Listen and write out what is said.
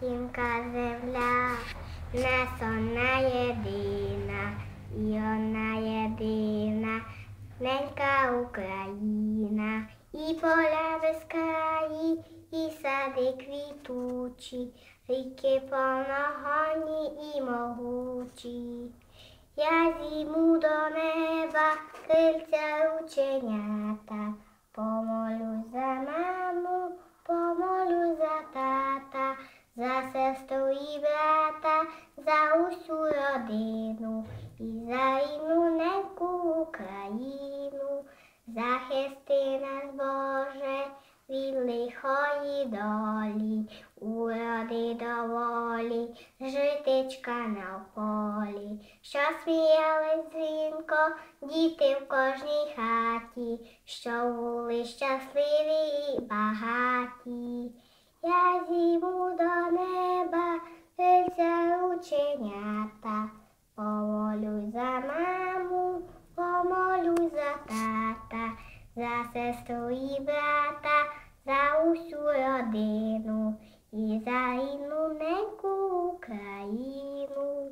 матінка земля, не одна єдина, і одна єдина, ненька Україна, і поля безкраї, і сади квітучі, ріки повногонні і могучі. Я зійму до неба крильця рученята, помолюсь за маму, помолюсь за тата, за сестру і брата, за усю родину і за рідну неньку Україну. Захисти нас, Боже, від лихої долі, уроди доволі, житечка на полі, що сміялись дзвінко діти в кожній хаті, що були щасливі і багаті. Я зійму до неба крильця рученята, помолюсь за маму, помолюсь за тата, за сестру і брата, за усю родину і за рідну неньку Україну.